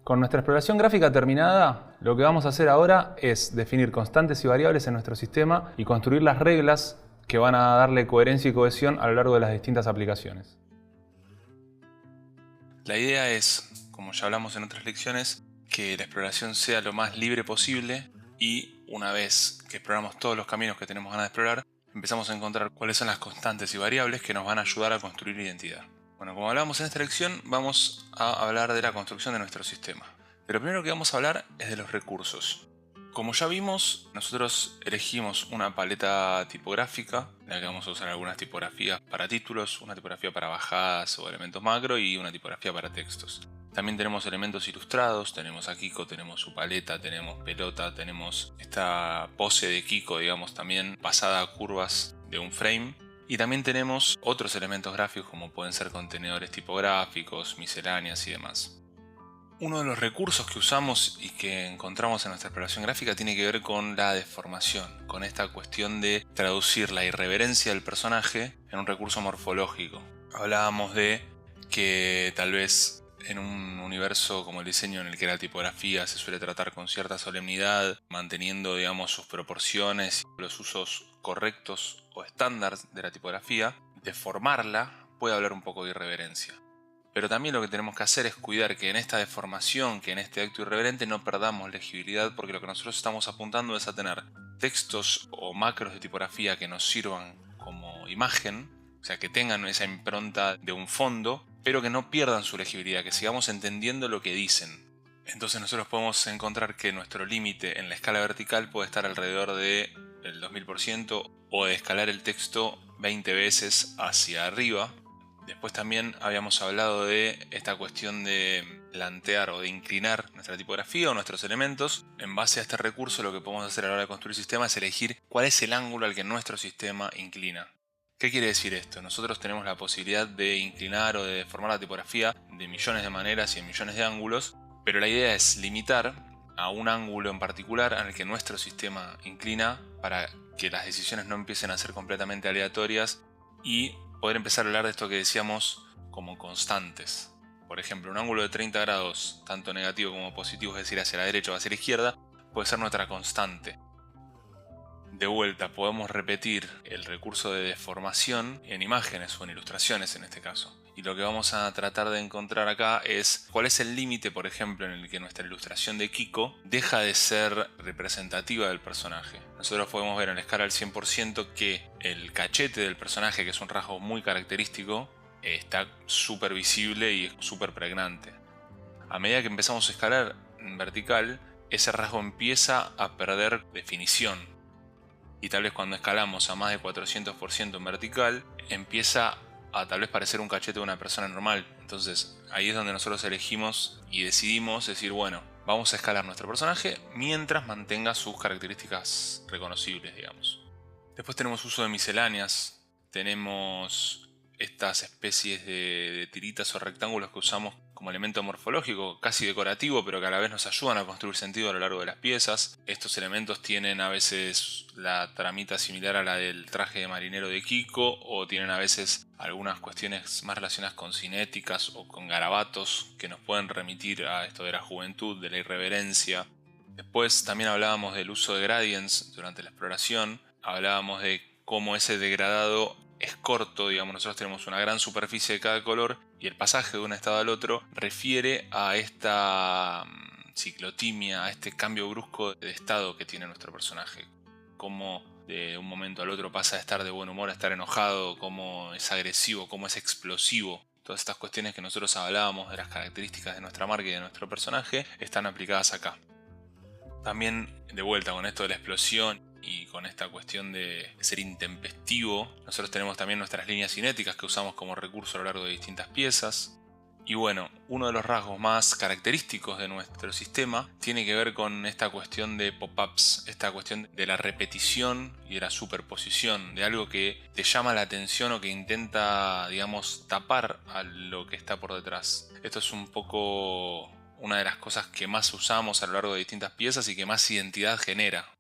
Con nuestra exploración gráfica terminada, lo que vamos a hacer ahora es definir constantes y variables en nuestro sistema y construir las reglas que van a darle coherencia y cohesión a lo largo de las distintas aplicaciones. La idea es, como ya hablamos en otras lecciones, que la exploración sea lo más libre posible y una vez que exploramos todos los caminos que tenemos ganas de explorar, empezamos a encontrar cuáles son las constantes y variables que nos van a ayudar a construir identidad. Bueno, como hablamos en esta lección, vamos a hablar de la construcción de nuestro sistema. Pero lo primero que vamos a hablar es de los recursos. Como ya vimos, nosotros elegimos una paleta tipográfica, en la que vamos a usar algunas tipografías para títulos, una tipografía para bajadas o elementos macro y una tipografía para textos. También tenemos elementos ilustrados, tenemos a Kiko, tenemos su paleta, tenemos pelota, tenemos esta pose de Kiko, digamos, también pasada a curvas de un frame. Y también tenemos otros elementos gráficos como pueden ser contenedores tipográficos, misceláneas y demás. Uno de los recursos que usamos y que encontramos en nuestra exploración gráfica tiene que ver con la deformación, con esta cuestión de traducir la irreverencia del personaje en un recurso morfológico. Hablábamos de que tal vez en un universo como el diseño en el que la tipografía se suele tratar con cierta solemnidad, manteniendo, digamos, sus proporciones y los usos correctos o estándar de la tipografía, deformarla puede hablar un poco de irreverencia. Pero también lo que tenemos que hacer es cuidar que en esta deformación, que en este acto irreverente no perdamos legibilidad, porque lo que nosotros estamos apuntando es a tener textos o macros de tipografía que nos sirvan como imagen, o sea, que tengan esa impronta de un fondo, pero que no pierdan su legibilidad, que sigamos entendiendo lo que dicen. Entonces nosotros podemos encontrar que nuestro límite en la escala vertical puede estar alrededor del 2000% o de escalar el texto 20 veces hacia arriba. Después también habíamos hablado de esta cuestión de plantear o de inclinar nuestra tipografía o nuestros elementos. En base a este recurso lo que podemos hacer a la hora de construir sistema es elegir cuál es el ángulo al que nuestro sistema inclina. ¿Qué quiere decir esto? Nosotros tenemos la posibilidad de inclinar o de deformar la tipografía de millones de maneras y en millones de ángulos, pero la idea es limitar a un ángulo en particular al que nuestro sistema inclina para que las decisiones no empiecen a ser completamente aleatorias y poder empezar a hablar de esto que decíamos como constantes. Por ejemplo, un ángulo de 30 grados, tanto negativo como positivo, es decir, hacia la derecha o hacia la izquierda, puede ser nuestra constante. De vuelta, podemos repetir el recurso de deformación en imágenes o en ilustraciones en este caso. Y lo que vamos a tratar de encontrar acá es cuál es el límite, por ejemplo, en el que nuestra ilustración de Kiko deja de ser representativa del personaje. Nosotros podemos ver en la escala al 100% que el cachete del personaje, que es un rasgo muy característico, está súper visible y súper pregnante. A medida que empezamos a escalar en vertical, ese rasgo empieza a perder definición. Y tal vez cuando escalamos a más de 400% en vertical, empieza a tal vez parecer un cachete de una persona normal. Entonces ahí es donde nosotros elegimos y decidimos decir, bueno, vamos a escalar nuestro personaje mientras mantenga sus características reconocibles, digamos. Después tenemos uso de misceláneas, tenemos estas especies de tiritas o rectángulos que usamos como elemento morfológico, casi decorativo, pero que a la vez nos ayudan a construir sentido a lo largo de las piezas. Estos elementos tienen a veces la tramita similar a la del traje de marinero de Kiko, o tienen a veces algunas cuestiones más relacionadas con cinéticas o con garabatos que nos pueden remitir a esto de la juventud, de la irreverencia. Después también hablábamos del uso de gradients durante la exploración, hablábamos de cómo ese degradado es corto, digamos, nosotros tenemos una gran superficie de cada color y el pasaje de un estado al otro refiere a esta ciclotimia, a este cambio brusco de estado que tiene nuestro personaje. Cómo de un momento al otro pasa de estar de buen humor a estar enojado, cómo es agresivo, cómo es explosivo. Todas estas cuestiones que nosotros hablábamos de las características de nuestra marca y de nuestro personaje están aplicadas acá. También de vuelta con esto de la explosión y con esta cuestión de ser intempestivo, nosotros tenemos también nuestras líneas cinéticas que usamos como recurso a lo largo de distintas piezas. Y bueno, uno de los rasgos más característicos de nuestro sistema tiene que ver con esta cuestión de pop-ups, esta cuestión de la repetición y de la superposición, de algo que te llama la atención o que intenta, digamos, tapar a lo que está por detrás. Esto es un poco una de las cosas que más usamos a lo largo de distintas piezas y que más identidad genera.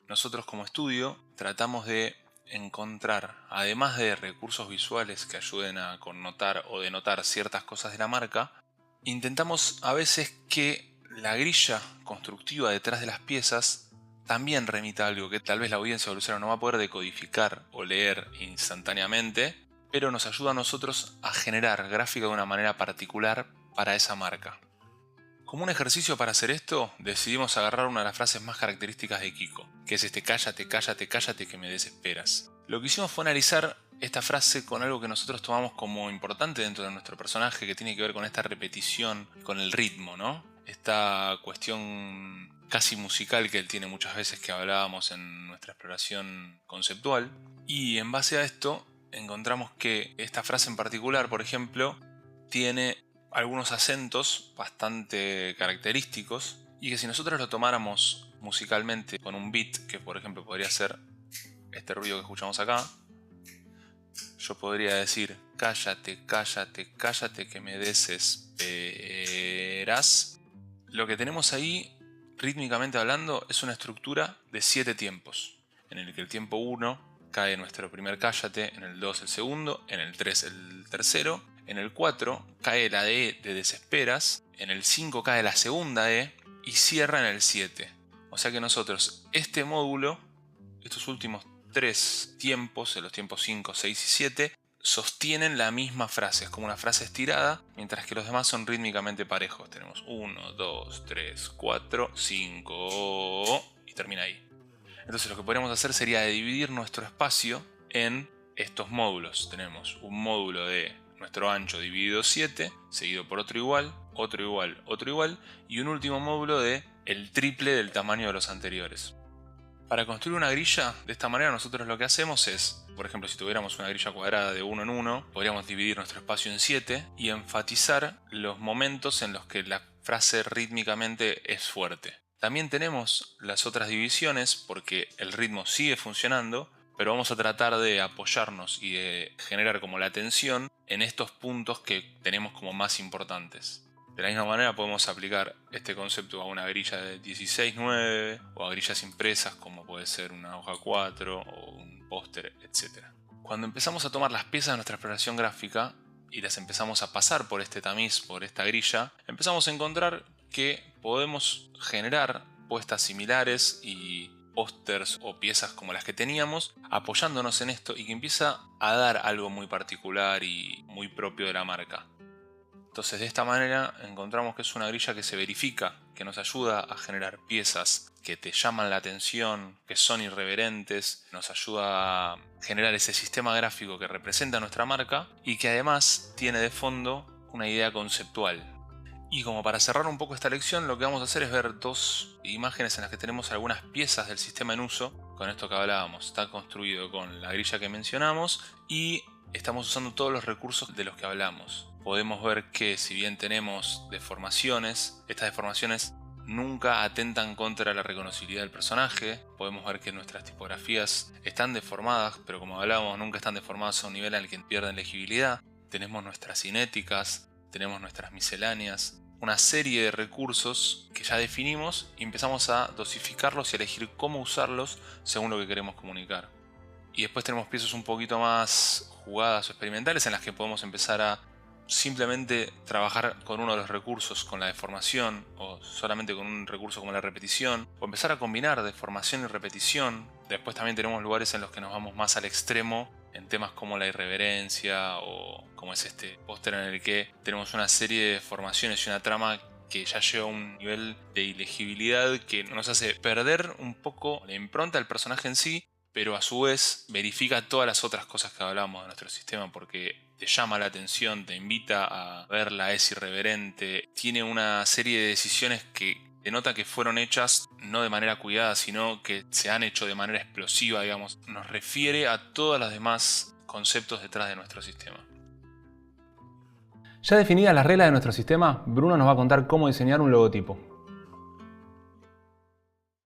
Nosotros como estudio tratamos de encontrar, además de recursos visuales que ayuden a connotar o denotar ciertas cosas de la marca, intentamos a veces que la grilla constructiva detrás de las piezas también remita a algo que tal vez la audiencia evolucionaria no va a poder decodificar o leer instantáneamente, pero nos ayuda a nosotros a generar gráfica de una manera particular para esa marca. Como un ejercicio para hacer esto, decidimos agarrar una de las frases más características de Kiko, que es este cállate, cállate, cállate que me desesperas. Lo que hicimos fue analizar esta frase con algo que nosotros tomamos como importante dentro de nuestro personaje, que tiene que ver con esta repetición, con el ritmo, ¿no? Esta cuestión casi musical que él tiene muchas veces que hablábamos en nuestra exploración conceptual. Y en base a esto encontramos que esta frase en particular, por ejemplo, tiene algunos acentos bastante característicos y que si nosotros lo tomáramos musicalmente con un beat, que por ejemplo podría ser este ruido que escuchamos acá, yo podría decir cállate, cállate, cállate que me desesperas. Lo que tenemos ahí, rítmicamente hablando, es una estructura de 7 tiempos, en el que el tiempo 1 cae nuestro primer cállate, en el 2 el segundo, en el 3 el tercero, en el 4 cae la E de desesperas, en el 5 cae la segunda E y cierra en el 7. O sea que nosotros este módulo, estos últimos 3 tiempos, en los tiempos 5, 6 y 7, sostienen la misma frase, es como una frase estirada, mientras que los demás son rítmicamente parejos. Tenemos 1, 2, 3, 4, 5 y termina ahí. Entonces lo que podríamos hacer sería dividir nuestro espacio en estos módulos. Tenemos un módulo de nuestro ancho dividido 7, seguido por otro igual, otro igual, otro igual, y un último módulo de el triple del tamaño de los anteriores. Para construir una grilla, de esta manera nosotros lo que hacemos es, por ejemplo, si tuviéramos una grilla cuadrada de 1 en 1, podríamos dividir nuestro espacio en 7 y enfatizar los momentos en los que la frase rítmicamente es fuerte. También tenemos las otras divisiones porque el ritmo sigue funcionando, pero vamos a tratar de apoyarnos y de generar como la tensión en estos puntos que tenemos como más importantes. De la misma manera podemos aplicar este concepto a una grilla de 16:9 o a grillas impresas como puede ser una hoja 4 o un póster, etc. Cuando empezamos a tomar las piezas de nuestra exploración gráfica y las empezamos a pasar por este tamiz, por esta grilla, empezamos a encontrar que podemos generar puestas similares y pósters o piezas como las que teníamos, apoyándonos en esto y que empieza a dar algo muy particular y muy propio de la marca. Entonces de esta manera encontramos que es una grilla que se verifica, que nos ayuda a generar piezas que te llaman la atención, que son irreverentes, nos ayuda a generar ese sistema gráfico que representa nuestra marca y que además tiene de fondo una idea conceptual. Y como para cerrar un poco esta lección, lo que vamos a hacer es ver 2 imágenes en las que tenemos algunas piezas del sistema en uso. Con esto que hablábamos, está construido con la grilla que mencionamos y estamos usando todos los recursos de los que hablamos. Podemos ver que si bien tenemos deformaciones, estas deformaciones nunca atentan contra la reconocibilidad del personaje. Podemos ver que nuestras tipografías están deformadas, pero como hablábamos, nunca están deformadas a un nivel en el que pierden legibilidad. Tenemos nuestras cinéticas, tenemos nuestras misceláneas, una serie de recursos que ya definimos y empezamos a dosificarlos y a elegir cómo usarlos según lo que queremos comunicar. Y después tenemos piezas un poquito más jugadas o experimentales en las que podemos empezar a simplemente trabajar con uno de los recursos, con la deformación, o solamente con un recurso como la repetición, o empezar a combinar deformación y repetición. Después también tenemos lugares en los que nos vamos más al extremo, en temas como la irreverencia, o como es este póster en el que tenemos una serie de deformaciones y una trama que ya llega a un nivel de ilegibilidad que nos hace perder un poco la impronta del personaje en sí, pero a su vez verifica todas las otras cosas que hablamos de nuestro sistema porque te llama la atención, te invita a verla, es irreverente, tiene una serie de decisiones que denota que fueron hechas no de manera cuidada, sino que se han hecho de manera explosiva, digamos. Nos refiere a todos los demás conceptos detrás de nuestro sistema. Ya definidas las reglas de nuestro sistema, Bruno nos va a contar cómo diseñar un logotipo.